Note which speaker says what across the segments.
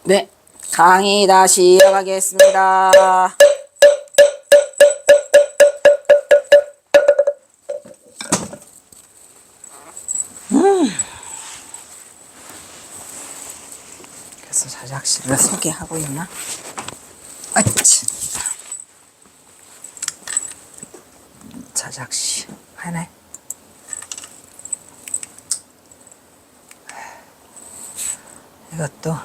Speaker 1: 네, 강의 다시 이어가겠습니다. 그래서 자작시를 소개하고 있나? 아치. 자작시 하네. 이것도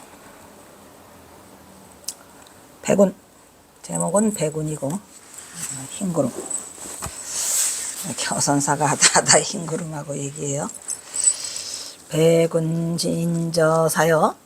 Speaker 1: 백운, 제목은 백운이고 흰구름. 겨선사가 하다 흰구름하고 얘기해요. 백운진저사여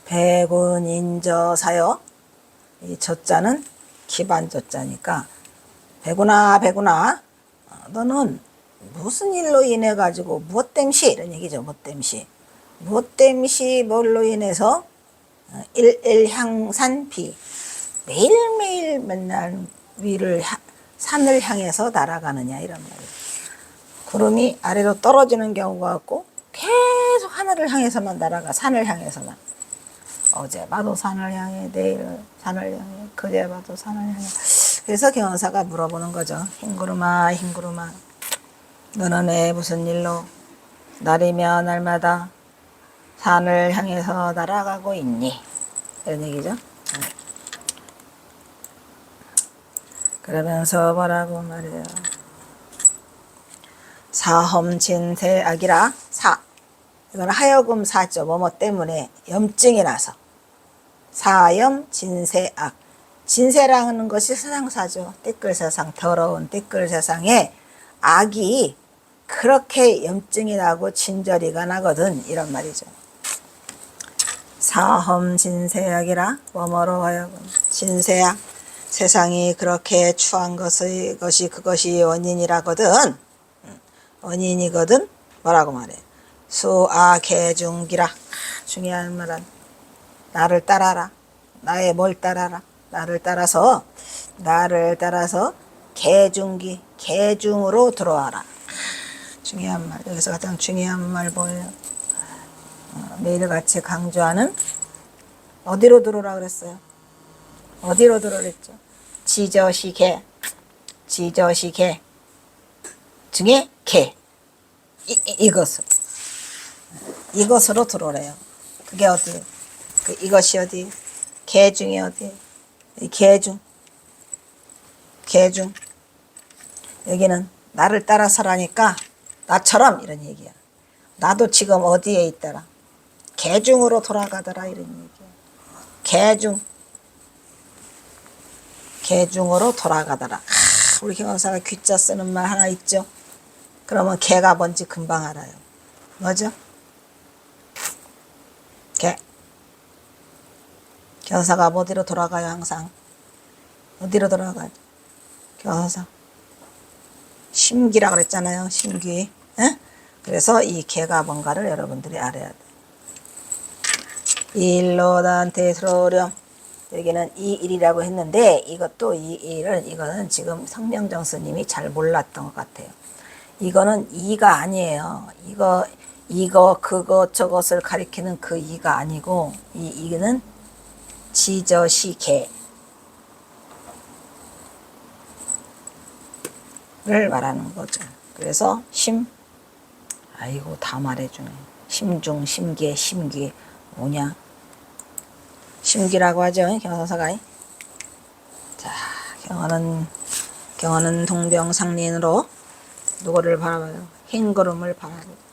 Speaker 1: 백운인저사여, 이 저자는 기반저자니까 백운아 백운아, 너는 무슨 일로 인해 가지고 무엇 땜시, 이런 얘기죠. 무엇 땜시, 무엇 땜시 뭘로 인해서 일일향산비, 매일매일 맨날 산을 향해서 날아가느냐, 이런 말이에요. 구름이 아래로 떨어지는 경우가 없고 계속 하늘을 향해서만 날아가. 산을 향해서만. 어제 봐도 산을 향해, 내일 산을 향해, 그제 봐도 산을 향해. 그래서 경원사가 물어보는 거죠. 흰구름아 흰구름아, 너는 왜 무슨 일로 날이며 날마다 산을 향해서 날아가고 있니? 이런 얘기죠. 그러면서 뭐라고 말해요. 사험진세악이라. 사, 이건 하여금 사죠. 뭐뭐 때문에 염증이 나서. 사염 진세악. 진세라는 것이 세상사죠. 띠끌 세상, 더러운 띠끌 세상에 악이 그렇게 염증이 나고 진저리가 나거든, 이런 말이죠. 사험 진세악이라. 뭐뭐로 하여금 진세악, 세상이 그렇게 추한 그것이 원인이라거든. 원인이거든. 뭐라고 말해? 수아개중기라. 중요한 말은 나를 따라라. 나의 뭘 따라라. 나를 따라서 개중기, 개중으로 들어와라. 중요한 말. 여기서 가장 중요한 말 보여요. 매일같이 강조하는, 어디로 들어오라 그랬어요? 어디로 들어오랬죠? 지저시 개, 지저시 개 중에 개, 이것으로 들어오래요. 그게 어디? 이것이 어디? 개중이 어디? 개중. 여기는 나를 따라서라니까 나처럼, 이런 얘기야. 나도 지금 어디에 있더라? 개중으로 돌아가더라, 이런 얘기야. 개중으로 돌아가더라. 우리 경원사가 귀자 쓰는 말 하나 있죠. 그러면 개가 뭔지 금방 알아요. 뭐죠? 개. 경원사가 어디로 돌아가요? 항상 어디로 돌아가요? 경원사 심기라 그랬잖아요. 심기. 에? 그래서 이 개가 뭔가를 여러분들이 알아야 돼. 일로단테 스로렴. 여기는 이 일이라고 했는데, 이것도 이거는 지금 성명정 스님이 잘 몰랐던 것 같아요. 이거는 이가 아니에요. 이거 그거 저것을 가리키는 그 이가 아니고, 이는 지저시개를 말하는 거죠. 그래서 아이고 다 말해주네. 심중, 심계, 심귀 뭐냐? 심기라고 하죠. 경선사가. 자, 경원은 동병상린으로 누구를 바라봐요? 흰구름을 바라보고.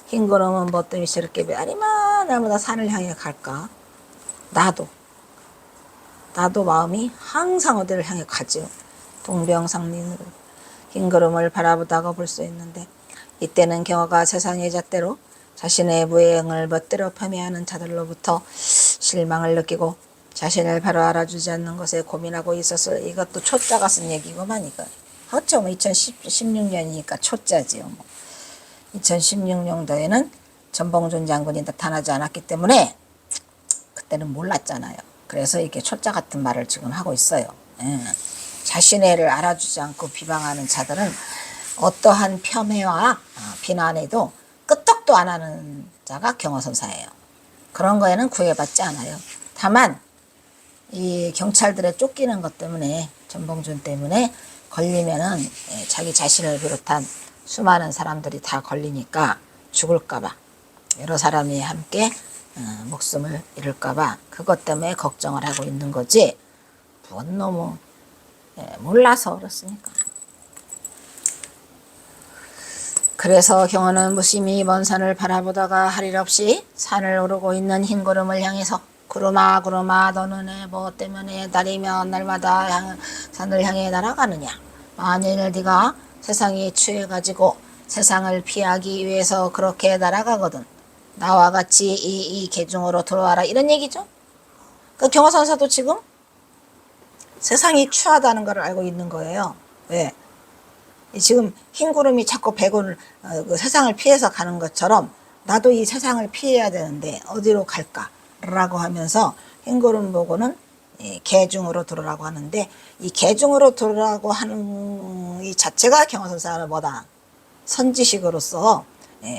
Speaker 1: 흰구름은 뭐 때문에 저렇게 매일만 날마다 산을 향해 갈까? 나도 마음이 항상 어디를 향해 가죠. 동병상린으로 흰구름을 바라보다가 볼 수 있는데, 이때는 경화가 세상의 잣대로 자신의 무행을 멋대로 폄훼하는 자들로부터 실망을 느끼고 자신을 바로 알아주지 않는 것에 고민하고 있었을. 이것도 초자가 쓴 얘기구만. 이거 어쩌면 2016년이니까 초자지요. 2016년도에는 전봉준 장군이 나타나지 않았기 때문에 그때는 몰랐잖아요. 그래서 이렇게 초짜 같은 말을 지금 하고 있어요. 예. 자신의 애를 알아주지 않고 비방하는 자들은 어떠한 폄훼와 비난에도 끄떡도 안 하는 자가 경허선사예요. 그런 거에는 구애받지 않아요. 다만 이 경찰들의 쫓기는 것 때문에, 전봉준 때문에 걸리면은 자기 자신을 비롯한 수많은 사람들이 다 걸리니까 죽을까봐, 여러 사람이 함께 목숨을 잃을까봐 그것 때문에 걱정을 하고 있는 거지, 그건 너무 몰라서 그렇습니까. 그래서 경호는 무심히 먼 산을 바라보다가 할 일 없이 산을 오르고 있는 흰 구름을 향해서 구름아 구름아 너는 뭐 때문에 날이면 날마다 산을 향해 날아가느냐. 만일 네가 세상에 취해가지고 세상을 피하기 위해서 그렇게 날아가거든 나와 같이 이 계중으로 들어와라, 이런 얘기죠. 그 경호선사도 지금 세상이 취하다는 걸 알고 있는 거예요. 왜? 지금 흰 구름이 자꾸 백운을 그 세상을 피해서 가는 것처럼 나도 이 세상을 피해야 되는데 어디로 갈까라고 하면서 흰 구름 보고는 계중으로 들어오라고 하는데, 이 계중으로 들어오라고 하는 이 자체가 경허선사는 뭐다? 선지식으로서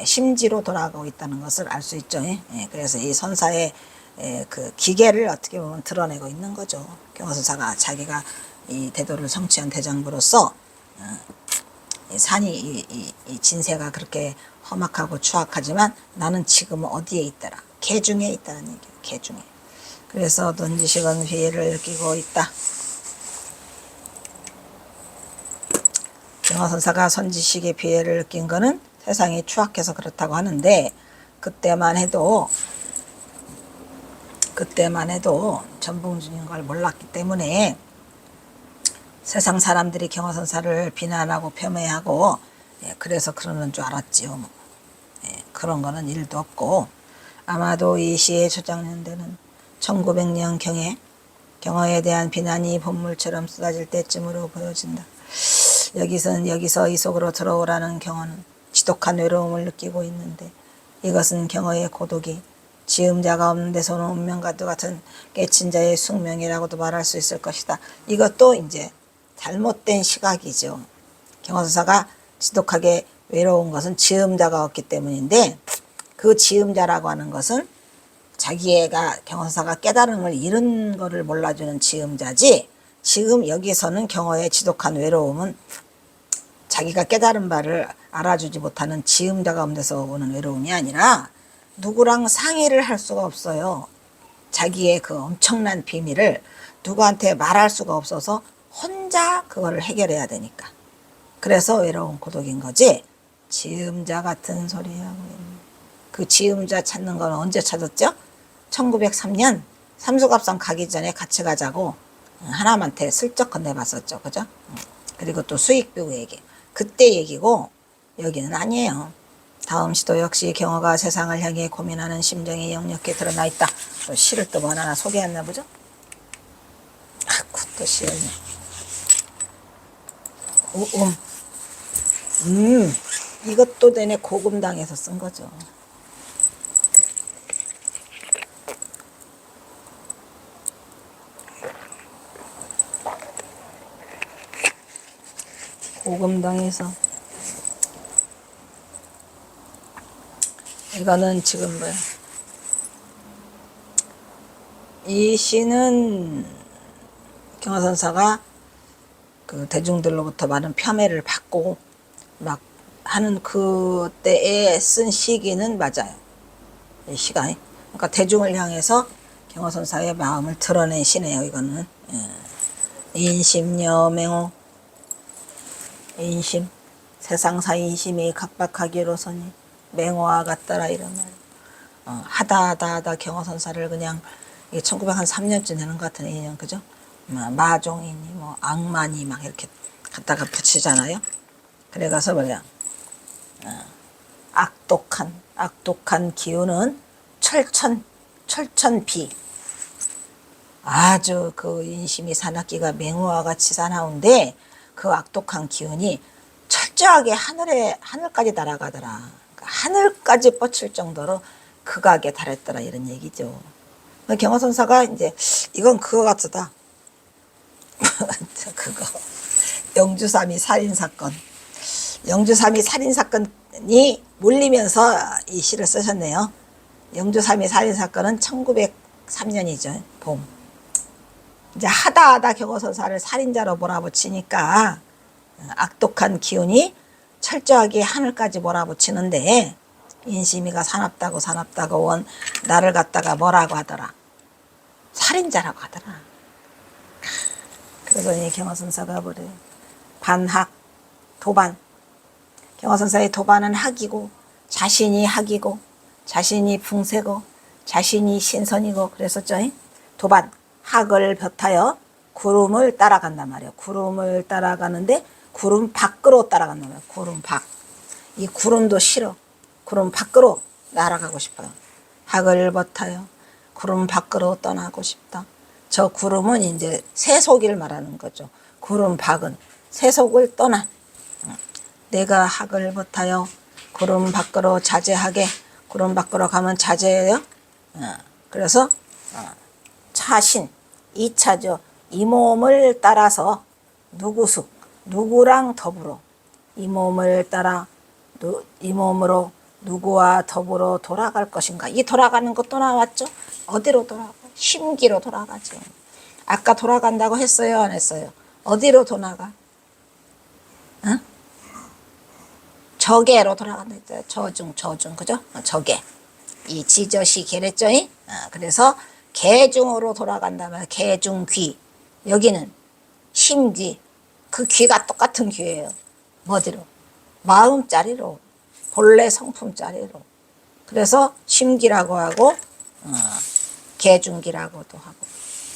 Speaker 1: 심지로 돌아가고 있다는 것을 알 수 있죠. 그래서 이 선사의 그 기계를 어떻게 보면 드러내고 있는 거죠. 경허선사가 자기가 이 대도를 성취한 대장부로서 산이 이 진세가 그렇게 험악하고 추악하지만 나는 지금 어디에 있더라? 계중에 있다는 얘기예요. 계중에. 그래서 돈지식은 비애를 느끼고 있다. 경허선사가 선지식의 비애를 느낀 거는 세상이 추악해서 그렇다고 하는데, 그때만 해도 전봉준인 걸 몰랐기 때문에 세상 사람들이 경허선사를 비난하고 폄훼하고 그래서 그러는 줄 알았지요. 그런 거는 일도 없고, 아마도 이 시의 초장년대는 1900년경에 경허에 대한 비난이 본물처럼 쏟아질 때쯤으로 보여진다. 여기서 이 속으로 들어오라는 경허는 지독한 외로움을 느끼고 있는데, 이것은 경허의 고독이 지음자가 없는 데서는 운명과도 같은 깨친 자의 숙명이라고도 말할 수 있을 것이다. 이것도 이제 잘못된 시각이죠. 경허선사가 지독하게 외로운 것은 지음자가 없기 때문인데, 그 지음자라고 하는 것은 자기가 경허선사가 깨달음을 잃은 거를 몰라주는 지음자지, 지금 여기서는 경허의 지독한 외로움은 자기가 깨달은 바를 알아주지 못하는 지음자가 없는 데서 오는 외로움이 아니라 누구랑 상의를 할 수가 없어요. 자기의 그 엄청난 비밀을 누구한테 말할 수가 없어서 혼자 그거를 해결해야 되니까. 그래서 외로운 고독인 거지, 지음자 같은 소리 하고 있는. 그 지음자 찾는 건 언제 찾았죠? 1903년 삼수갑산 가기 전에 같이 가자고 하나님한테 슬쩍 건네봤었죠. 그죠? 그리고 또 수익비구 얘기. 그때 얘기고 여기는 아니에요. 다음 시도 역시 경허가 세상을 향해 고민하는 심정이 역력히 드러나 있다. 또 시를 또 뭐 하나 소개했나 보죠? 또 시였네. 이것도 내내 고금당에서 쓴 거죠. 고금당에서. 이거는 지금 뭐야? 이 시는 경허선사가 그 대중들로부터 많은 폄훼를 받고 막 하는 그때에 쓴 시기는 맞아요. 이 시가. 그러니까 대중을 향해서 경허선사의 마음을 드러낸 시네요. 이거는. 인심여맹호. 인심. 세상사 인심이 각박하기로서니 맹호와 같더라, 이런 말. 하다 경허선사를 그냥 1903년쯤 되는 것 같은 인연, 그죠? 마종이니 뭐 악마니 막 이렇게 갖다가 붙이잖아요. 그래가서 뭐냐, 악독한 기운은 철천비. 아주 그 인심이 사납기가 맹호와 같이 사나운데 그 악독한 기운이 철저하게 하늘까지 날아가더라. 그러니까 하늘까지 뻗칠 정도로 극악에 달했더라 이런 얘기죠. 경화선사가 이제 이건 그거 같다. 그거 영주 3.2 살인사건. 영주 3.2 살인사건이 몰리면서 이 시를 쓰셨네요. 영주 3.2 살인사건은 1903년이죠. 봄. 이제 하다 경호선사를 살인자로 몰아붙이니까 악독한 기운이 철저하게 하늘까지 몰아붙이는데 인심이가 사납다고 원 나를 갖다가 뭐라고 하더라. 살인자라고 하더라. 그러더니 경호선사가 뭐래. 반학, 도반. 경호선사의 도반은 학이고 자신이 학이고 자신이 붕세고 자신이 신선이고 그랬었죠. 도반. 학을 볕하여 구름을 따라간단 말이에요. 구름을 따라가는데 구름 밖으로 따라간단 말이에요. 구름 밖. 이 구름도 싫어. 구름 밖으로 날아가고 싶어요. 학을 벗하여 구름 밖으로 떠나고 싶다. 저 구름은 이제 세속을 말하는 거죠. 구름 밖은 세속을 떠나. 내가 학을 벗하여 구름 밖으로 자제하게. 구름 밖으로 가면 자제해요. 그래서 차신 2차죠. 이 몸을 따라서 누구랑 더불어 이 몸을 따라 이 몸으로 누구와 더불어 돌아갈 것인가. 이 돌아가는 것도 나왔죠. 어디로 돌아가? 심기로 돌아가죠. 아까 돌아간다고 했어요, 안 했어요? 어디로 돌아가? 응? 저계로 돌아간다 했어요. 저중 그죠? 저계. 이 지저시 계랬죠. 그래서 계중으로 돌아간다면 계중귀. 여기는 심귀. 그 귀가 똑같은 귀예요. 뭐지로? 마음자리로. 본래 성품자리로. 그래서 심기라고 하고 계중기라고도 하고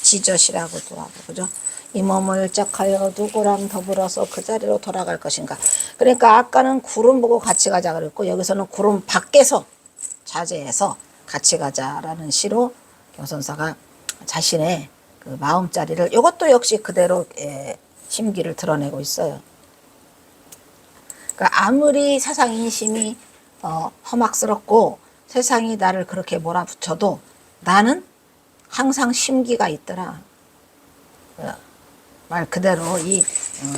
Speaker 1: 지저시라고도 하고 그죠? 이 몸을 짝하여 누구랑 더불어서 그 자리로 돌아갈 것인가. 그러니까 아까는 구름 보고 같이 가자 그랬고 여기서는 구름 밖에서 자제해서 같이 가자라는 시로 경선사가 자신의 그 마음자리를 이것도 역시 그대로 심기를 드러내고 있어요. 그러니까 아무리 세상 인심이 험악스럽고 세상이 나를 그렇게 몰아붙여도 나는 항상 심기가 있더라. 말 그대로 이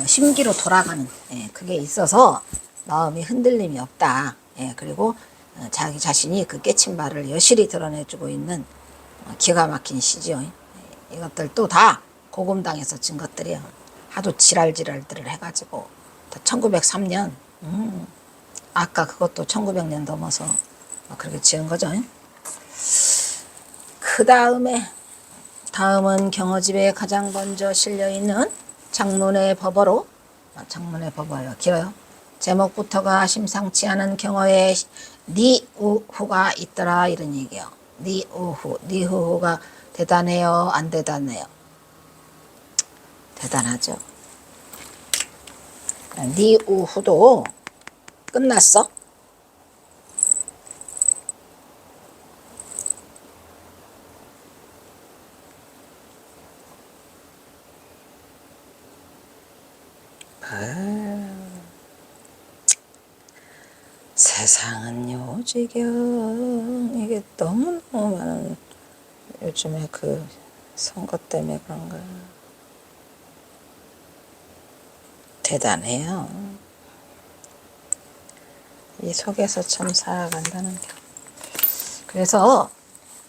Speaker 1: 심기로 돌아가는 그게 있어서 마음이 흔들림이 없다. 그리고 자기 자신이 그 깨친 바를 여실히 드러내주고 있는 기가 막힌 시죠. 이것들도 다 고금당에서 진 것들이에요. 하도 지랄들을 해가지고 1903년 아까 그것도 1900년 넘어서 그렇게 지은 거죠. 그 다음은 경어집에 가장 먼저 실려있는 장문의 법어로 장문의 법어요. 길어요. 제목부터가 심상치 않은 경어에 니우후가 있더라 이런 얘기예요. 니우후가 대단해요? 안 대단해요? 대단하죠. 니우후도 끝났어? 세상은 요지경. 이게 너무너무 많은 요즘에 그 선거 때문에 그런가. 대단해요. 이 속에서 참 살아간다는 게. 그래서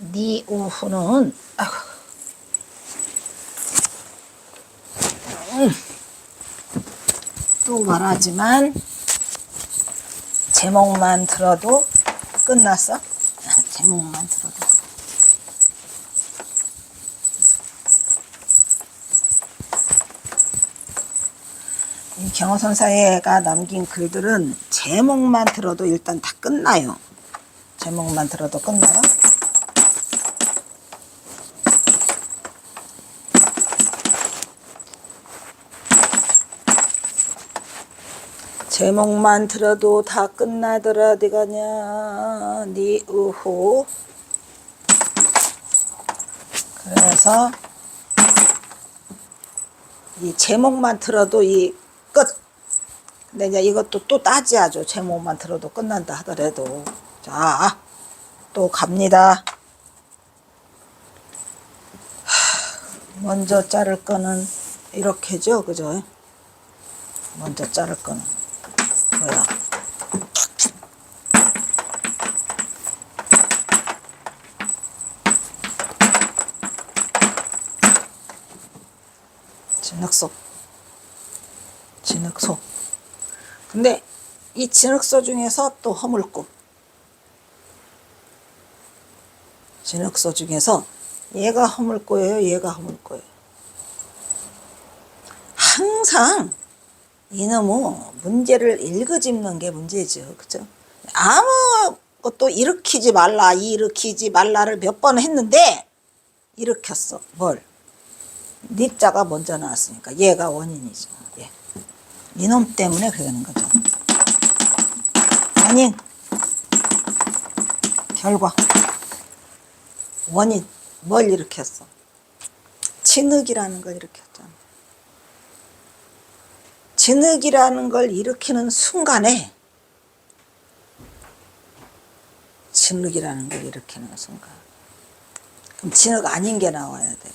Speaker 1: 니우후는 또 말하지만 제목만 들어도 끝났어. 제목만 들어도. 이 경어선사가 남긴 글들은 제목만 들어도 일단 다 끝나요. 제목만 들어도 끝나요. 제목만 들어도 다 끝나더라. 어디가냐. 니우후. 그래서 이 제목만 들어도 이 끝. 근데 이제 이것도 또 따지야죠. 제목만 들어도 끝난다 하더라도. 자, 또 갑니다. 먼저 자를 거는 이렇게죠, 그죠? 먼저 자를 거는 뭐야? 진흙소. 진흙소. 근데 이 진흙소 중에서 또 허물고, 진흙소 중에서 얘가 허물고예요, 얘가 허물고예요. 항상 이놈의 문제를 읽어짚는 게 문제죠, 그죠? 아무것도 일으키지 말라를 몇 번 했는데 일으켰어. 뭘? 니자가 먼저 나왔으니까 얘가 원인이죠. 예. 이놈 때문에 그러는 거죠. 원인, 결과, 원인, 뭘 일으켰어? 진흙이라는 걸 일으켰잖아. 진흙이라는 걸 일으키는 순간에, 진흙이라는 걸 일으키는 순간, 그럼 진흙 아닌 게 나와야 돼요.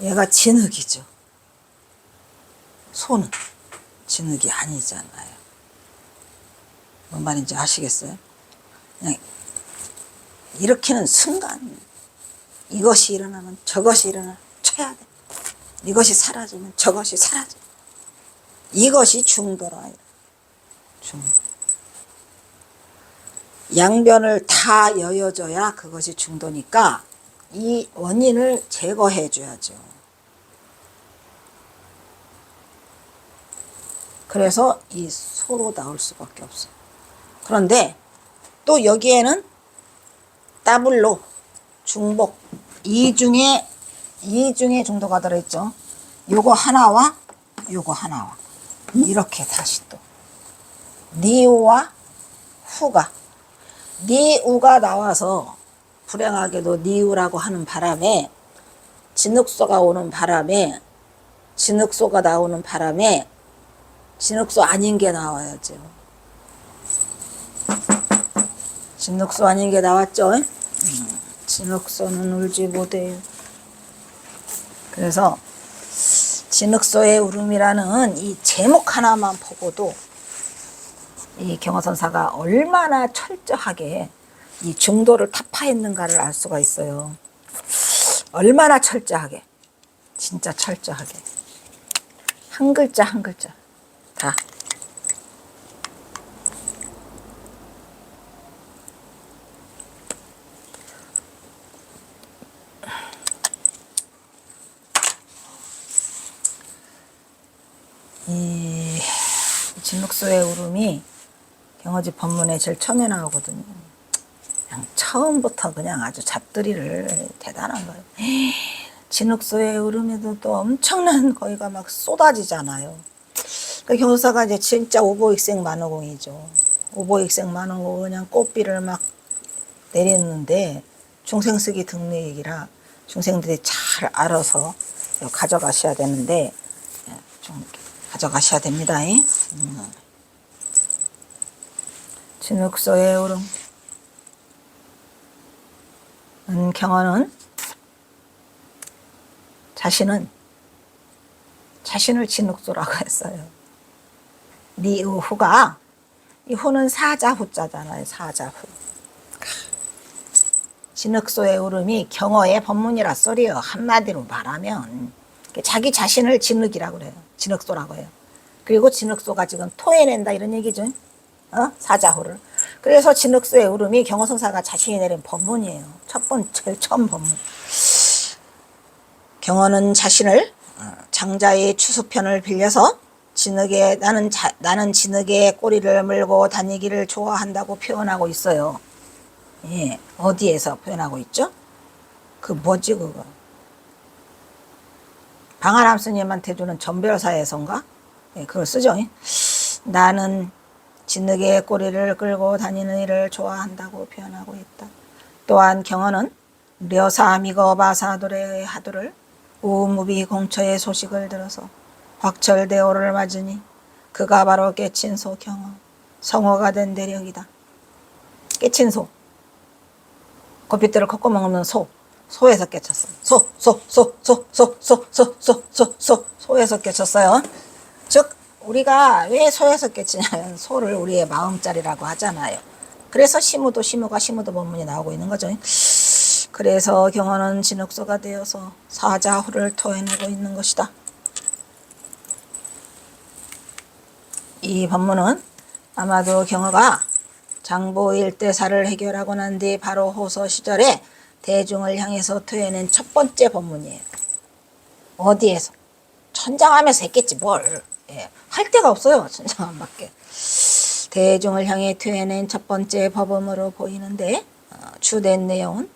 Speaker 1: 얘가 진흙이죠. 소는 진흙이 아니잖아요. 뭔 말인지 아시겠어요? 그냥 일으키는 순간, 이것이 일어나면 저것이 일어나 쳐야 돼. 이것이 사라지면 저것이 사라져. 이것이 중도라. 중도. 양변을 다 여여줘야 그것이 중도니까 이 원인을 제거해 줘야죠. 그래서 이 소로 나올 수밖에 없어요. 그런데 또 여기에는 더블로 중복 이 중에 중도가 들어있죠. 요거 하나와 요거 하나와 이렇게 다시 또 니우와 후가 니우가 나와서 불행하게도 니우라고 하는 바람에 진흙소가 오는 바람에 진흙소가 나오는 바람에 진흙소 아닌 게 나와야죠. 진흙소 아닌 게 나왔죠. 진흙소는 울지 못해요. 그래서 진흙소의 울음이라는 이 제목 하나만 보고도 이 경어선사가 얼마나 철저하게 이 중도를 타파했는가를 알 수가 있어요. 얼마나 철저하게, 진짜 철저하게 한 글자 한 글자 다. 이 진흙소의 울음이 경어지 법문에 제일 처음에 나오거든요. 그냥 처음부터 그냥 아주 잡들이를 대단한 거예요. 진흙소의 울음에도 또 엄청난 거기가 막 쏟아지잖아요. 그 경사가 이제 진짜 오보익생 만호공이죠. 오보익생 만호공 그냥 꽃비를 막 내렸는데 중생쓰기 등록이라 중생들이 잘 알아서 가져가셔야 되는데 좀 가져가셔야 됩니다. 진흙소의 울음. 경어는 자신을 진흙소라고 했어요. 니우후가 이 후는 사자후자잖아요. 사자후. 진흙소의 울음이 경어의 법문이라 소리요. 한마디로 말하면 자기 자신을 진흙이라고 그래요. 진흙소라고 해요. 그리고 진흙소가 지금 토해낸다 이런 얘기죠. 사자후를. 그래서 진흙소의 울음이 경어선사가 자신이 내린 법문이에요. 제일 처음 법문. 경어는 자신을 장자의 추수편을 빌려서 나는 진흙에 꼬리를 물고 다니기를 좋아한다고 표현하고 있어요. 예, 어디에서 표현하고 있죠? 그 뭐지 그거? 방아람 스님한테 주는 전별사에선가? 예, 그걸 쓰죠. 나는 진흙에 꼬리를 끌고 다니는 일을 좋아한다고 표현하고 있다. 또한 경어는 려사미거 바사도레의 하두를 우무비 공처의 소식을 들어서 확철대오를 맞으니 그가 바로 깨친소 경어 성호가 된 대령이다. 깨친소 고삐들을 콧구멍 없는 소에서 깨쳤어. 소에서 깨쳤어요. 즉 우리가 왜 소에서 깨치냐면 소를 우리의 마음자리라고 하잖아요. 그래서 시무도 법문이 나오고 있는 거죠. 그래서 경어는 진흙소가 되어서 사자후를 토해내고 있는 것이다. 이 법문은 아마도 경어가 장보 일대사를 해결하고 난 뒤 바로 호서 시절에 대중을 향해서 토해낸 첫 번째 법문이에요. 어디에서? 천장함에서 했겠지 뭘. 예, 할 데가 없어요. 천장함밖에. 대중을 향해 토해낸 첫 번째 법음으로 보이는데 주된 내용은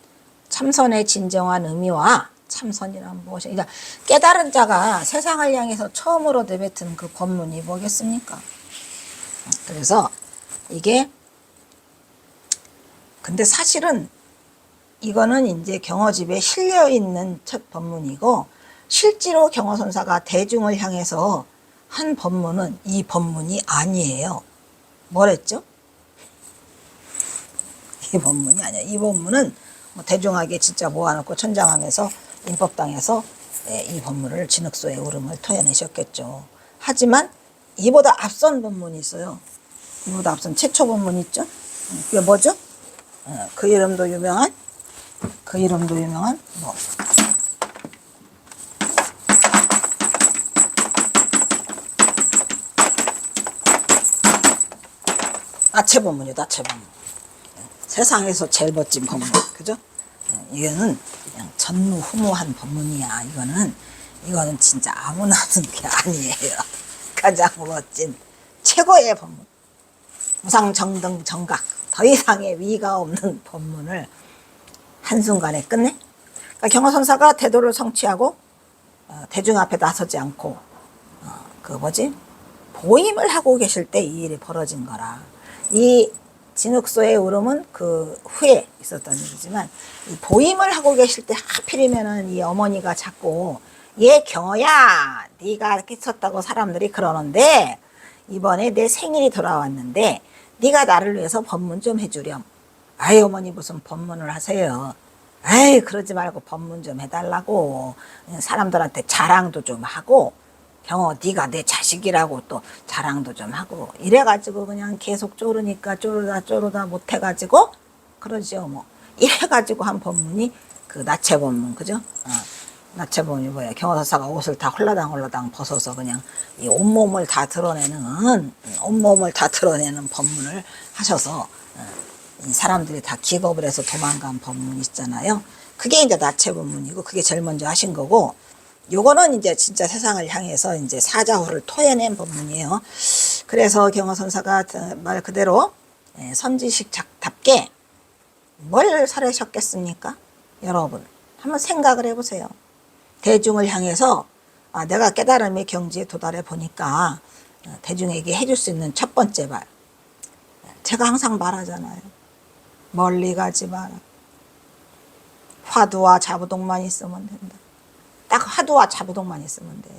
Speaker 1: 참선의 진정한 의미와 참선이란 무엇이? 그러니까 깨달은 자가 세상을 향해서 처음으로 내뱉은 그 법문이 뭐겠습니까? 그래서 이게 근데 사실은 이거는 이제 경어집에 실려 있는 첫 법문이고 실제로 경어선사가 대중을 향해서 한 법문은 이 법문이 아니에요. 뭐랬죠? 이 법문이 아니야. 이 법문은 뭐 대중에게 진짜 모아놓고 천장하면서 인법당에서 이 법문을 진흙소의 울음을 토해내셨겠죠. 하지만 이보다 앞선 법문이 있어요. 이보다 앞선 최초 법문이 있죠. 그게 뭐죠? 그 이름도 유명한 뭐 나체법문이요. 나체법문. 세상에서 제일 멋진 법문. 그죠? 이거는 그냥 전무후무한 법문이야. 이거는 진짜 아무나 하는 게 아니에요. 가장 멋진 최고의 법문. 무상정등 정각. 더 이상의 위가 없는 법문을 한순간에 끝내. 그러니까 경어선사가 태도를 성취하고 대중 앞에 나서지 않고 보임을 하고 계실 때 이 일이 벌어진 거라. 이 진흙소의 울음은 그 후에 있었던 일이지만 이 보임을 하고 계실 때 하필이면은 이 어머니가 자꾸 얘 경어야 네가 끼쳤다고 사람들이 그러는데 이번에 내 생일이 돌아왔는데 네가 나를 위해서 법문 좀 해주렴. 아이 어머니 무슨 법문을 하세요. 아이 그러지 말고 법문 좀 해달라고. 사람들한테 자랑도 좀 하고 경어 네가 내 자식이라고 또 자랑도 좀 하고 이래가지고 그냥 계속 쪼르니까 쪼르다 못해가지고 그러죠 뭐. 이래가지고 한 법문이 그 나체법문. 그죠? 나체법문이 뭐예요? 경어선사가 옷을 다 홀라당 벗어서 그냥 이 온몸을 다 드러내는 법문을 하셔서 이 사람들이 다 기겁을 해서 도망간 법문 있잖아요. 그게 이제 나체법문이고 그게 제일 먼저 하신 거고, 요거는 이제 진짜 세상을 향해서 이제 사자후를 토해낸 법문이에요. 그래서 경어선사가 말 그대로 선지식답게 뭘 설하셨겠습니까? 여러분 한번 생각을 해보세요. 대중을 향해서 내가 깨달음의 경지에 도달해 보니까 대중에게 해줄 수 있는 첫 번째 말, 제가 항상 말하잖아요. 멀리 가지 마라. 화두와 자부동만 있으면 된다. 딱 화두와 자부동만 있으면 돼.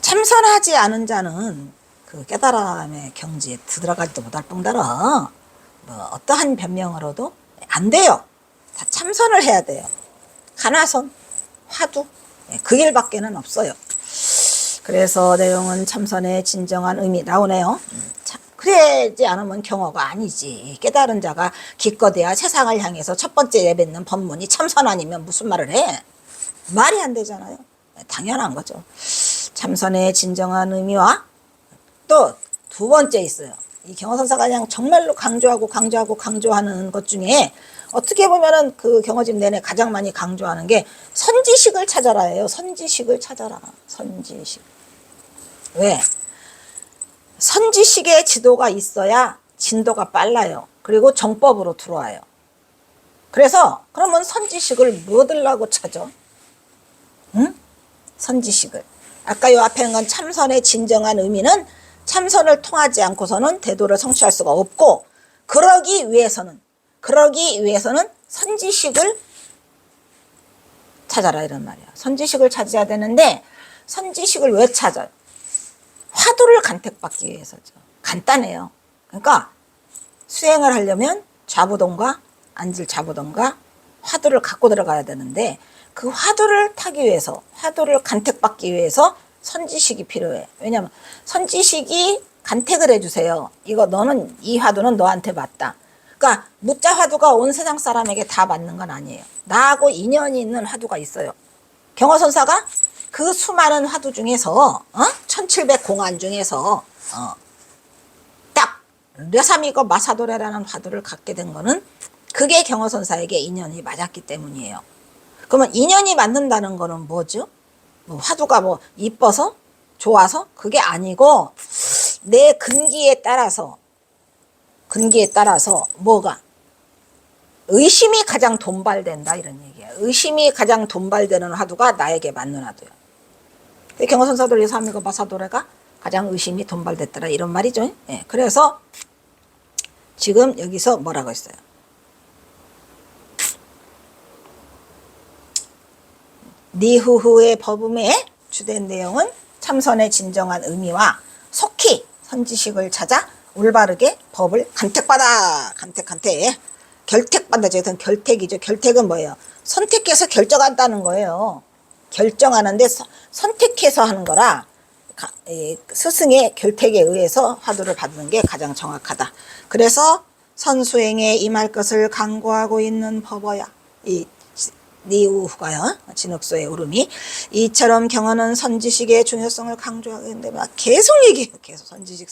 Speaker 1: 참선하지 않은 자는 그 깨달음의 경지에 들어가지도 못할 뿐더러 뭐 어떠한 변명으로도 안 돼요. 다 참선을 해야 돼요. 가나선, 화두, 그 길밖에는 없어요. 그래서 내용은 참선의 진정한 의미 나오네요. 그러지 않으면 경어가 아니지. 깨달은 자가 기껏해야 세상을 향해서 첫 번째 내뱉는 법문이 참선 아니면 무슨 말을 해? 말이 안 되잖아요. 당연한 거죠. 참선의 진정한 의미와 또 두 번째 있어요. 이 경어선사가 그냥 정말로 강조하는 것 중에 어떻게 보면은 그 경어집 내내 가장 많이 강조하는 게 선지식을 찾아라예요. 선지식을 찾아라. 선지식. 왜? 선지식의 지도가 있어야 진도가 빨라요. 그리고 정법으로 들어와요. 그래서 그러면 선지식을 뭐 들라고 찾아? 응? 선지식을. 아까 요 앞에 있는 건 참선의 진정한 의미는 참선을 통하지 않고서는 대도를 성취할 수가 없고, 그러기 위해서는 선지식을 찾아라 이런 말이야. 선지식을 찾아야 되는데 선지식을 왜 찾아요? 화두를 간택받기 위해서죠. 간단해요. 그러니까 수행을 하려면 좌부동과 앉을 좌부동과 화두를 갖고 들어가야 되는데 그 화두를 타기 위해서, 화두를 간택받기 위해서 선지식이 필요해. 왜냐면 선지식이 간택을 해주세요. 이거 너는, 이 화두는 너한테 맞다. 그러니까 무자 화두가 온 세상 사람에게 다 맞는 건 아니에요. 나하고 인연이 있는 화두가 있어요. 경허선사가 그 수많은 화두 중에서 1700 공안 중에서 딱 려삼이거 마사도레라는 화두를 갖게 된 거는 그게 경허선사에게 인연이 맞았기 때문이에요. 그러면 인연이 맞는다는 거는 뭐죠? 뭐 화두가 뭐 이뻐서 좋아서 그게 아니고 내 근기에 따라서 뭐가 의심이 가장 돈발된다 이런 얘기야. 의심이 가장 돈발되는 화두가 나에게 맞는 화두야. 경허선사도 려삼이거 마사도레가 가장 의심이 돈발됐더라 이런 말이죠. 예, 그래서 지금 여기서 뭐라고 했어요? 니후후의 법음의 주된 내용은 참선의 진정한 의미와 속히 선지식을 찾아 올바르게 법을 간택받아. 결택받아죠. 결택이죠. 결택은 뭐예요? 선택해서 결정한다는 거예요. 결정하는데 선택해서 하는 거라 스승의 결택에 의해서 화두를 받는 게 가장 정확하다. 그래서 선수행에 임할 것을 강구하고 있는 법어야. 이 니우후가요. 진흙소의 울음이. 이처럼 경허는 선지식의 중요성을 강조하고 있는데 막 계속 얘기해요. 계속 선지식.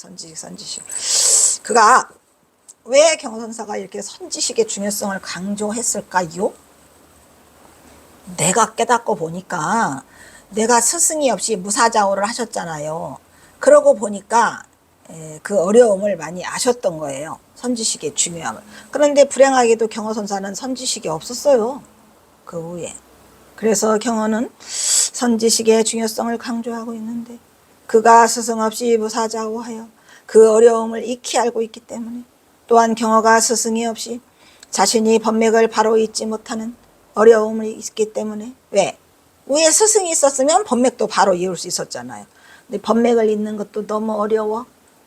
Speaker 1: 그가 왜 경허선사가 이렇게 선지식의 중요성을 강조했을까요? 내가 깨닫고 보니까 내가 스승이 없이 무사자오를 하셨잖아요. 그러고 보니까 그 어려움을 많이 아셨던 거예요. 선지식의 중요함을. 그런데 불행하게도 경허선사는 선지식이 없었어요. 그 후에. 그래서 경허는 선지식의 중요성을 강조하고 있는데 그가 스승 없이 무사자오하여 그 어려움을 익히 알고 있기 때문에 또한 경허가 스승이 없이 자신이 법맥을 바로 잊지 못하는 어려움이 있기 때문에 왜? 위에 스승이 있었으면 법맥도 바로 이룰 수 있었잖아요. 근데 법맥을 잊는 것도 너무 어려워.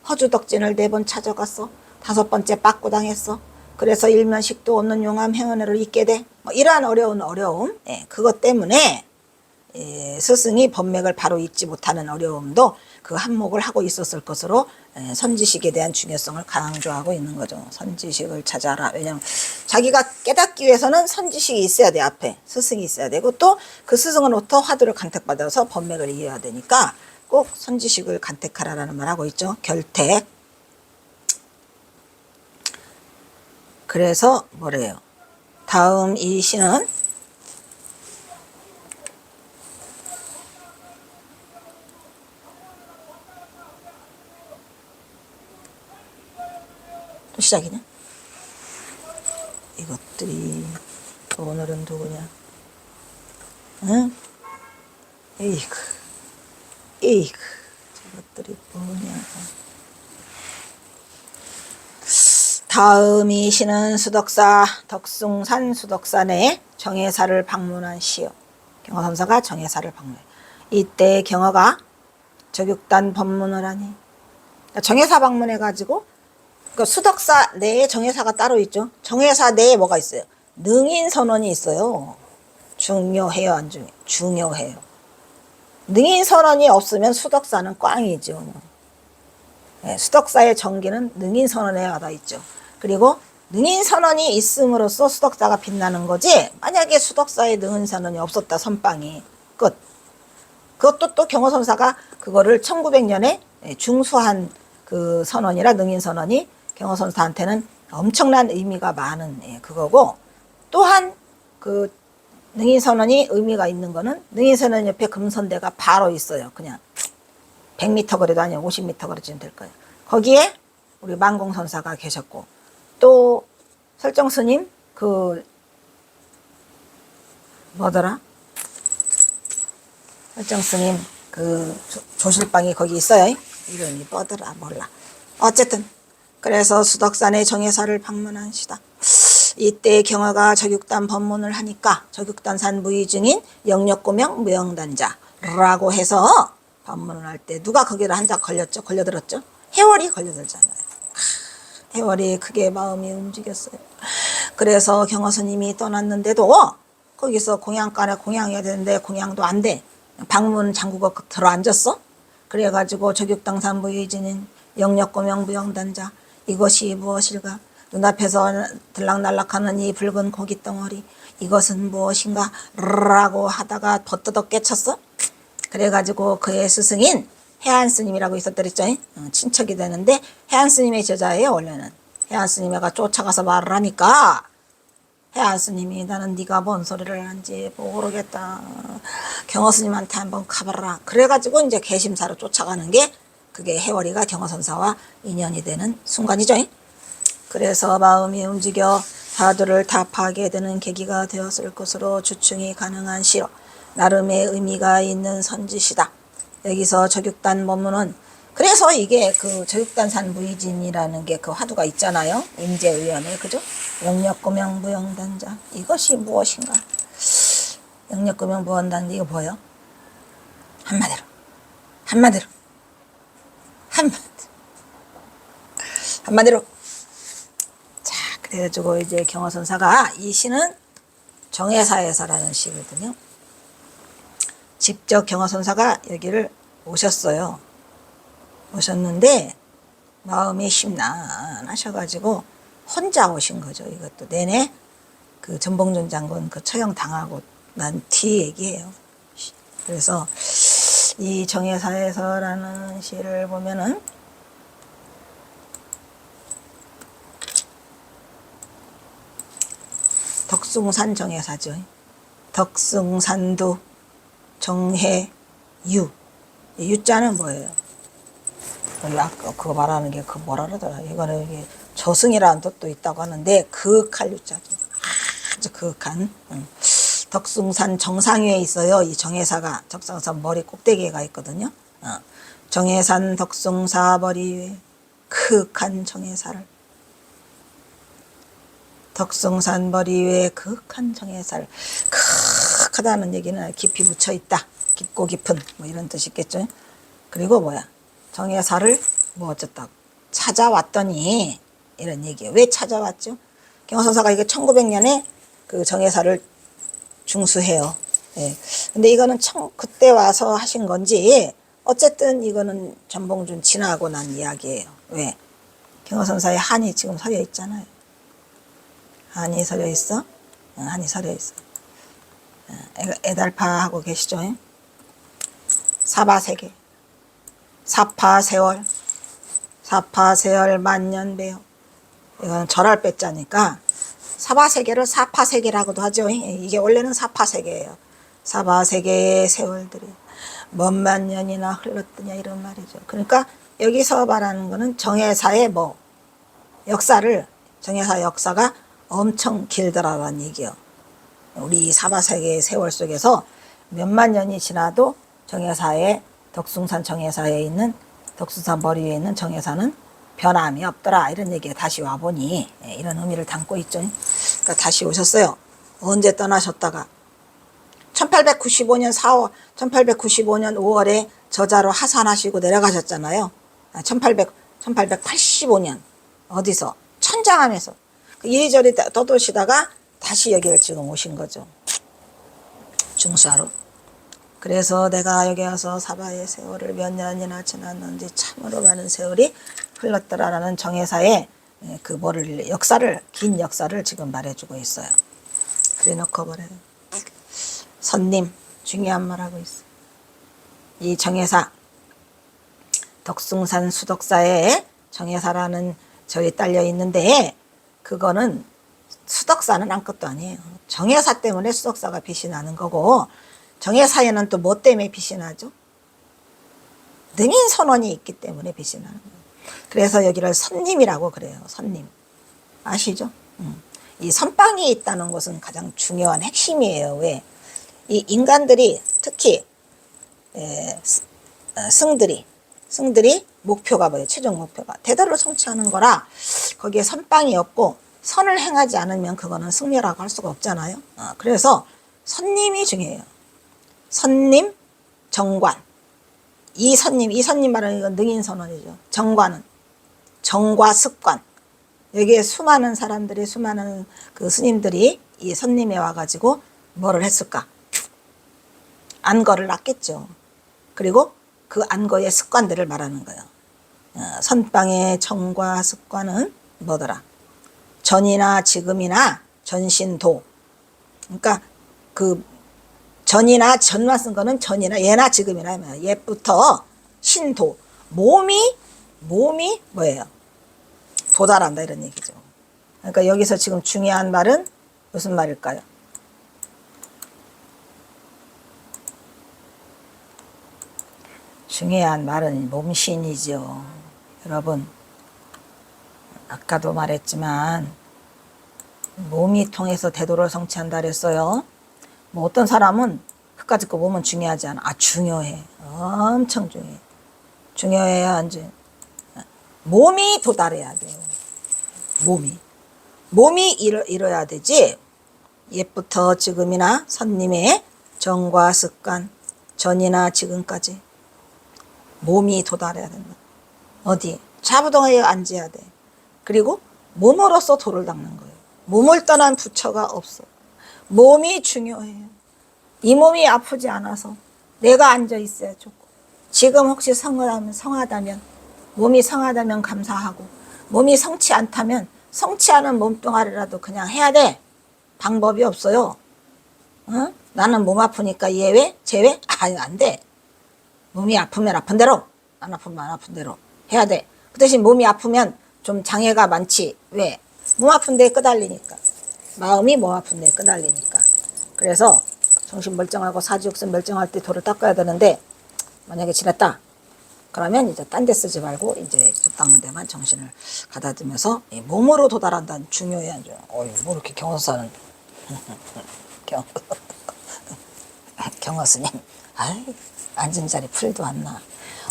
Speaker 1: 허주덕진을 4번 찾아갔어. 5번째 빠꾸당했어. 그래서 일면식도 없는 용암 행언회를 잊게 돼. 뭐 이러한 어려움. 그것 때문에 스승이 법맥을 바로 잊지 못하는 어려움도 그 한몫을 하고 있었을 것으로 선지식에 대한 중요성을 강조하고 있는 거죠. 선지식을 찾아라. 왜냐하면 자기가 깨닫기 위해서는 선지식이 있어야 돼. 앞에 스승이 있어야 되고 또 그 스승으로부터 화두를 간택받아서 법맥을 이해해야 되니까 꼭 선지식을 간택하라라는 말 하고 있죠. 결택. 그래서 뭐래요? 다음 이 시는 또 시작이네. 이것들이 오늘은 누구냐? 응? 에이그 저것들이 뭐냐? 다음 이 시는 수덕사 덕숭산 수덕산에 정예사를 방문한 시요. 경허선사가 정예사를 방문해. 이때 경허가 적육단 법문을 하니 정예사 방문해가지고 그 수덕사 내에 정예사가 따로 있죠. 정예사 내에 뭐가 있어요? 능인선언이 있어요. 중요해요, 안 중요해요? 중요해요. 능인선언이 없으면 수덕사는 꽝이죠. 수덕사의 정기는 능인선언에 와닿아 있죠. 그리고 능인선언이 있음으로써 수덕사가 빛나는 거지 만약에 수덕사에 능인선언이 없었다 선빵이 끝. 그것도 또 경허선사가 그거를 1900년에 중수한 그 선언이라 능인선언이 경허선사한테는 엄청난 의미가 많은 그거고 또한 그 능인선언이 의미가 있는 거는 능인선언 옆에 금선대가 바로 있어요. 그냥 100m 거리도 아니고 50m 거리쯤 될 거예요. 거기에 우리 만공선사가 계셨고 또 설정스님 그 뭐더라? 설정스님 그 조실방이 거기 있어요. 이름이 뭐더라 몰라. 어쨌든 그래서 수덕산의 정예사를 방문한 시다. 이때 경화가 저격단 법문을 하니까 저격단산 무의증인 영력고명 무영단자라고 해서 법문을 할 때 누가 거기를 한자 걸렸죠? 걸려들었죠? 해월이 걸려들잖아요. 해월이 크게 마음이 움직였어요. 그래서 경화 스님이 떠났는데도 거기서 공양간에 공양해야 되는데 공양도 안 돼. 방문 장구가 들어앉았어. 그래가지고 저격당산 무의증인 영력고명 무영단자, 이것이 무엇일까? 눈앞에서 들락날락하는 이 붉은 고기 덩어리, 이것은 무엇인가? 라고 하다가 버떠덕 깨쳤어. 그래가지고 그의 스승인 해안 스님이라고 있었더랬죠. 친척이 되는데 해안 스님의 제자예요. 원래는 해안 스님이가 쫓아가서 말을 하니까 해안 스님이 나는 네가 뭔 소리를 하는지 모르겠다. 경화 스님한테 한번 가봐라. 그래가지고 이제 개심사로 쫓아가는 게 그게 해월이가 경화 선사와 인연이 되는 순간이죠. 그래서 마음이 움직여 사두를 답하게 되는 계기가 되었을 것으로 추측이 가능한 시로 나름의 의미가 있는 선지시다. 여기서 저격단 법문은 그래서 이게 그 저격단산 무의진이라는 게 그 화두가 있잖아요. 임재의원에 그죠? 영력고명 무영단자, 이것이 무엇인가? 영력고명 무영단자, 이거 뭐예요? 한마디로 자, 그래가지고 이제 경화선사가 이 시는 정해사에서라는 시거든요. 직접 경화선사가 여기를 오셨어요. 오셨는데 마음이 심란하셔가지고 혼자 오신 거죠. 이것도 내내 그 전봉준 장군 그 처형 당하고 난 뒤 얘기예요. 그래서 이 정해사에서라는 시를 보면은 덕숭산 정해사죠. 덕숭산도 정해유. 유자는 뭐예요? 아까 그거 말하는 게 그 뭐라 그러더라. 이거는 이게 저승이라는 뜻도 있다고 하는데 그윽할 유자죠. 아주 그윽한. 덕숭산 정상 위에 있어요. 이 정해사가 덕숭산 머리 꼭대기에가 있거든요. 정해산 덕숭사 머리 위에 그윽한 정해사를, 덕숭산 머리 위에 그윽한 정해사를, 크하다는 얘기는 깊이 묻혀 있다, 깊고 깊은 뭐 이런 뜻이겠죠. 그리고 뭐야, 정해사를 뭐 어쨌다고 찾아왔더니 이런 얘기예요. 왜 찾아왔죠? 경화선사가 이게 1900년에 그 정해사를 중수해요. 예. 근데 이거는 그때 와서 하신 건지 어쨌든 이거는 전봉준 지나고 난 이야기예요. 왜? 경화선사의 한이 지금 서려 있잖아요. 한이 서려 있어? 한이 서려 있어. 애달파하고 계시죠? 사바세계, 사파세월, 사파세월 만년배요. 이거는 절할 빼자니까 사바세계를 사파세계라고도 하죠. 이게 원래는 사파세계예요. 사바세계의 세월들이 몇만 년이나 흘렀더냐 이런 말이죠. 그러니까 여기서 말하는 거는 정해사의 뭐 역사를, 정해사 역사가 엄청 길더라라는 얘기요. 우리 사바세계의 세월 속에서 몇만 년이 지나도 정해사의 덕숭산 정해사에 있는 덕숭산 머리 위에 있는 정해사는 변함이 없더라 이런 얘기가 다시 와보니 이런 의미를 담고 있죠. 그러니까 다시 오셨어요. 언제 떠나셨다가 1895년 4월 1895년 5월에 저자로 하산하시고 내려가셨잖아요. 1885년 어디서 천장암에서 이리저리 떠도시다가 다시 여기를 지금 오신 거죠. 중수하러. 그래서 내가 여기 와서 사바의 세월을 몇 년이나 지났는지 참으로 많은 세월이 흘렀더라라는 정해사의 그 뭐를 역사를, 긴 역사를 지금 말해주고 있어요. 그래 놓고 그래요. 선님 중요한 말하고 있어. 이 정해사 덕숭산 수덕사에 정해사라는 절이 딸려 있는데 그거는 수덕사는 아무것도 아니에요. 정해사 때문에 수덕사가 빛이 나는 거고 정해사에는 또 뭐 때문에 빛이 나죠? 능인선원이 있기 때문에 빛이 나는 거예요. 그래서 여기를 선님이라고 그래요. 선님. 아시죠? 이 선방이 있다는 것은 가장 중요한 핵심이에요. 왜? 이 인간들이 특히 승들이 목표가 뭐예요? 최종 목표가 대도를 성취하는 거라 거기에 선방이 없고 선을 행하지 않으면 그거는 승려라고 할 수가 없잖아요. 그래서 선님이 중요해요. 선님, 정관. 이 선님 말하는 건 능인선언이죠. 정관은 정과 습관. 여기에 수많은 사람들이, 수많은 그 스님들이 이 선님에 와가지고 뭐를 했을까? 안거를 놨겠죠. 그리고 그 안거의 습관들을 말하는 거예요. 선방의 정과 습관은 뭐더라? 전이나 지금이나 전신도. 그러니까 그 전이나 전만 쓴 거는 전이나 예나 지금이나 옛부터 신도. 몸이 뭐예요? 도달한다 이런 얘기죠. 그러니까 여기서 지금 중요한 말은 무슨 말일까요? 중요한 말은 몸신이죠. 여러분, 아까도 말했지만 몸이 통해서 대도를 성취한다 그랬어요. 뭐 어떤 사람은 그까짓 거 몸은 중요하지 않아. 중요해. 엄청 중요해. 중요해야 이제 몸이 도달해야 돼요. 몸이 이뤄야 되지. 옛부터 지금이나 선님의 정과 습관, 전이나 지금까지 몸이 도달해야 된다. 어디? 차부동에 앉아야 돼. 그리고 몸으로써 도를 닦는 거예요. 몸을 떠난 부처가 없어. 몸이 중요해요. 이 몸이 아프지 않아서 내가 앉아 있어야 좋고, 지금 혹시 성하다면 몸이 성하다면 감사하고, 몸이 성치 않다면 성치 않은 몸뚱아리라도 그냥 해야 돼. 방법이 없어요. 나는 몸 아프니까 예외? 제외? 안 돼. 몸이 아프면 아픈 대로, 안 아프면 안 아픈 대로 해야 돼. 그 대신 몸이 아프면 좀 장애가 많지. 왜? 몸 아픈 데에 끄달리니까. 마음이 몸 아픈 데에 끄달리니까. 그래서 정신 멀쩡하고 사지육선 멀쩡할 때 도를 닦아야 되는데, 만약에 지났다 그러면 이제 딴 데 쓰지 말고 이제 도 닦는 데만 정신을 가다듬어서 몸으로 도달한다는 중요해. 뭐 이렇게 경허사는 경허 스님, 앉은 자리 풀도 안 나.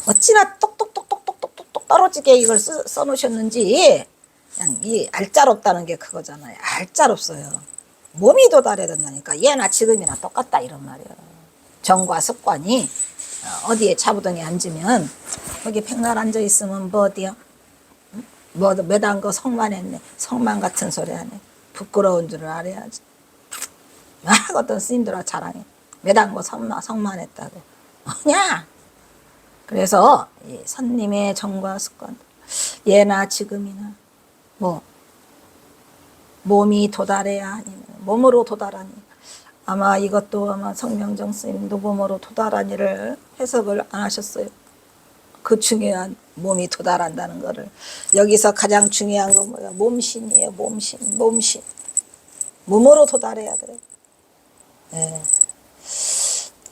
Speaker 1: 어찌나 똑똑똑똑똑똑똑 떨어지게 이걸 써놓으셨는지. 그냥 이 알짤없다는 게 그거잖아요. 알짤없어요. 몸이 도달해야 된다니까. 예나 지금이나 똑같다 이런 말이에요. 정과 습관이 어디에 차부동에 앉으면, 거기 백날 앉아 있으면 뭐 어디요? 뭐 매단 거 성만 했네. 성만 같은 소리 하네. 부끄러운 줄을 알아야지. 막 어떤 스님들아 자랑해. 매단 거 성만 했다고. 뭐냐? 그래서 이 선님의 정과 습관, 예나 지금이나 뭐 몸이 도달해야 아니면 몸으로 도달하니. 아마 이것도 아마 성명정 스님도 몸으로 도달하니를 해석을 안 하셨어요. 그 중요한 몸이 도달한다는 거를. 여기서 가장 중요한 건 뭐야? 몸신이에요. 몸신. 몸으로 도달해야 돼요. 네.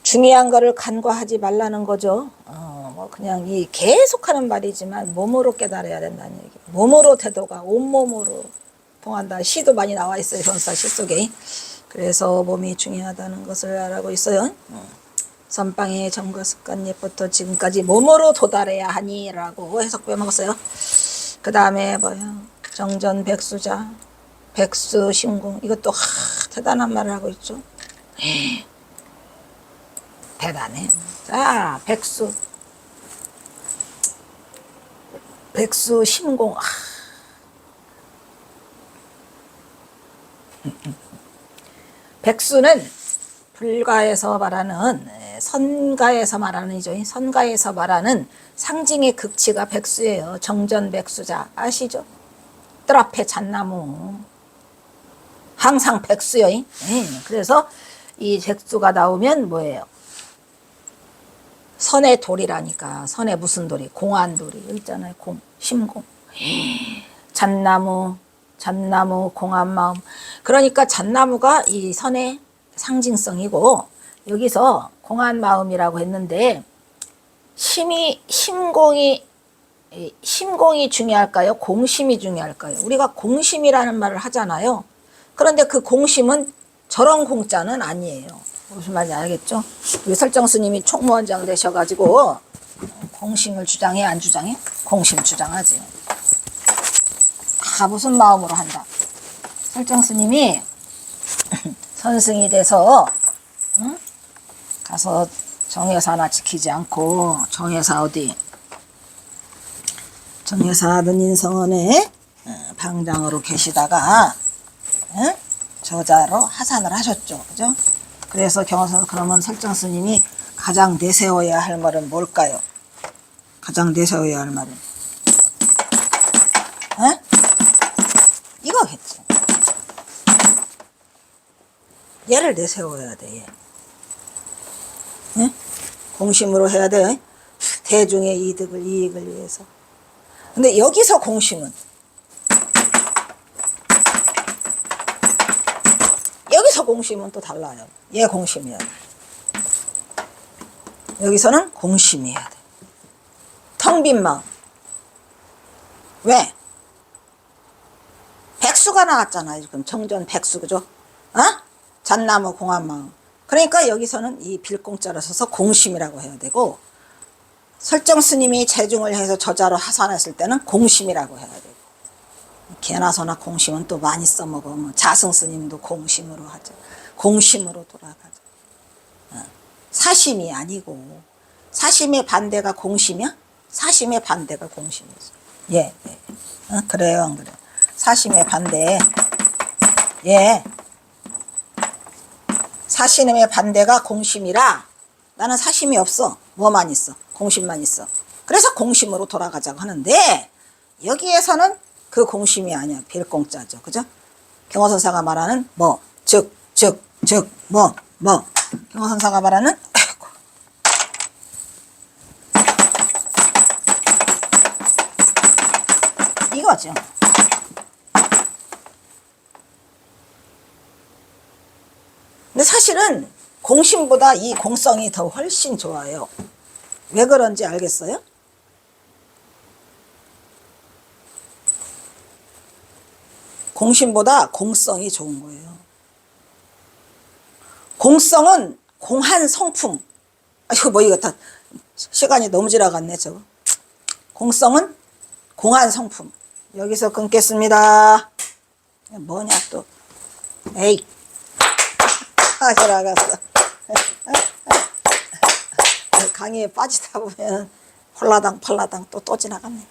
Speaker 1: 중요한 거를 간과하지 말라는 거죠. 뭐 그냥 이 계속하는 말이지만 몸으로 깨달아야 된다는 얘기. 몸으로 태도가 온몸으로 통한다. 시도 많이 나와 있어요. 현사 시 속에. 그래서 몸이 중요하다는 것을 알고 있어요. 선방의 정과 습관 옛부터 지금까지 몸으로 도달해야 하니 라고 해석 빼먹었어요. 그 다음에 뭐요? 정전 백수자, 백수 심공. 이것도 대단한 말을 하고 있죠. 대단해. 자, 백수 심공. 백수는 불가에서 말하는, 선가에서 말하는 이죠. 선가에서 말하는 상징의 극치가 백수예요. 정전 백수자 아시죠? 뜰 앞에 잣나무. 항상 백수요. 그래서 이 백수가 나오면 뭐예요? 선의 돌이라니까. 선의 무슨 돌이? 공안돌이 있잖아요. 심공. 잣나무, 공안마음. 그러니까 잣나무가 이 선의 상징성이고, 여기서 공안마음이라고 했는데, 심공이 중요할까요? 공심이 중요할까요? 우리가 공심이라는 말을 하잖아요. 그런데 그 공심은 저런 공자는 아니에요. 무슨 말인지 알겠죠? 우리 설정 스님이 총무원장 되셔가지고 공심을 주장해, 안 주장해? 공심 주장하지. 다 무슨 마음으로 한다? 설정 스님이 선승이 돼서 응? 가서 정여사 하나 지키지 않고 정여사 어디 정여사 능인성원에 방장으로 계시다가 저자로 하산을 하셨죠. 그죠? 그래서 경호선 그러면 설정 스님이 가장 내세워야 할 말은 뭘까요? 가장 내세워야 할 말은 이거겠지. 얘를 내세워야 돼. 얘. 공심으로 해야 돼. 대중의 이익을 위해서. 근데 여기서 공심은 또 달라요. 얘 공심이야 돼. 여기서는 공심이어야 돼. 텅 빈 마음. 왜? 백수가 나왔잖아요. 지금 정전 백수, 그죠? 잣나무 공한 마음. 그러니까 여기서는 이 빌공자로 써서 공심이라고 해야 되고, 설정 스님이 재중을 해서 저자로 하산했을 때는 공심이라고 해야 되고, 개나 소나 공심은 또 많이 써먹어. 뭐 자승 스님도 공심으로 하죠. 공심으로 돌아가죠. 사심이 아니고, 사심의 반대가 공심이야? 사심의 반대가 공심이죠. 예. 그래요, 안 그래요? 사심의 반대. 예. 사심의 반대가 공심이라 나는 사심이 없어. 뭐만 있어? 공심만 있어. 그래서 공심으로 돌아가자고 하는데 여기에서는 그 공심이 아니야. 빌공자죠. 그죠? 경호선사가 말하는 뭐, 즉, 뭐. 경호선사가 말하는 이거죠. 근데 사실은 공심보다 이 공성이 더 훨씬 좋아요. 왜 그런지 알겠어요? 공심보다 공성이 좋은 거예요. 공성은 공한 성품. 이거 뭐 이거 다 시간이 너무 지나갔네 저거. 공성은 공한 성품. 여기서 끊겠습니다. 뭐냐 또. 에이. 지나갔어. 강의에 빠지다 보면 홀라당 팔라당 또 지나갔네.